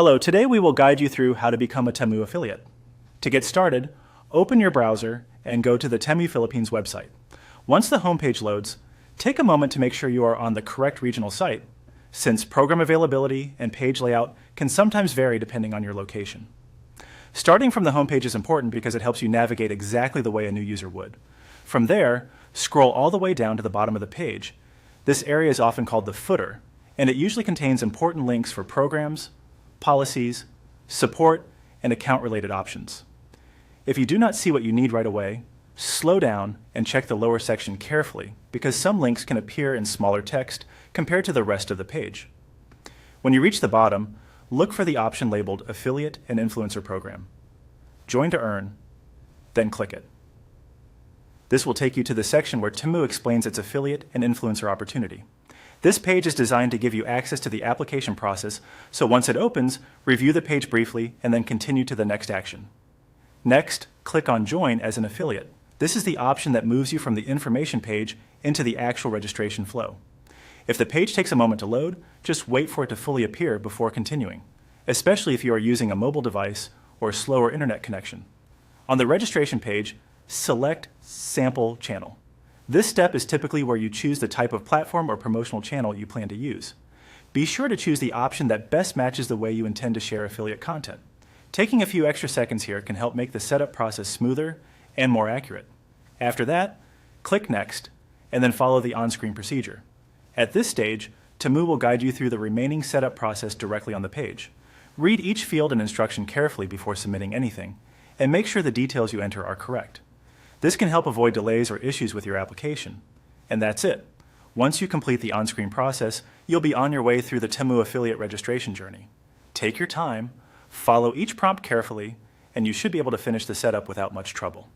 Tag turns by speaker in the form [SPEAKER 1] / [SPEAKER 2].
[SPEAKER 1] Hello, today we will guide you through how to become a Temu affiliate. To get started, open your browser and go to the Temu Philippines website. Once the homepage loads, take a moment to make sure you are on the correct regional site, since program availability and page layout can sometimes vary depending on your location. Starting from the homepage is important because it helps you navigate exactly the way a new user would. From there, scroll all the way down to the bottom of the page. This area is often called the footer, and it usually contains important links for programs, policies, support, and account-related options. If you do not see what you need right away, slow down and check the lower section carefully because some links can appear in smaller text compared to the rest of the page. When you reach the bottom, look for the option labeled Affiliate and Influencer Program. Join to earn, then click it. This will take you to the section where Temu explains its affiliate and influencer opportunity. This page is designed to give you access to the application process, so once it opens, review the page briefly and then continue to the next action. Next, click on Join as an affiliate. This is the option that moves you from the information page into the actual registration flow. If the page takes a moment to load, just wait for it to fully appear before continuing, especially if you are using a mobile device or a slower internet connection. On the registration page, select Sample Channel. This step is typically where you choose the type of platform or promotional channel you plan to use. Be sure to choose the option that best matches the way you intend to share affiliate content. Taking a few extra seconds here can help make the setup process smoother and more accurate. After that, click Next, and then follow the on-screen procedure. At this stage, Temu will guide you through the remaining setup process directly on the page. Read each field and instruction carefully before submitting anything, and make sure the details you enter are correct. This can help avoid delays or issues with your application. And that's it. Once you complete the on-screen process, you'll be on your way through the Temu affiliate registration journey. Take your time, follow each prompt carefully, and you should be able to finish the setup without much trouble.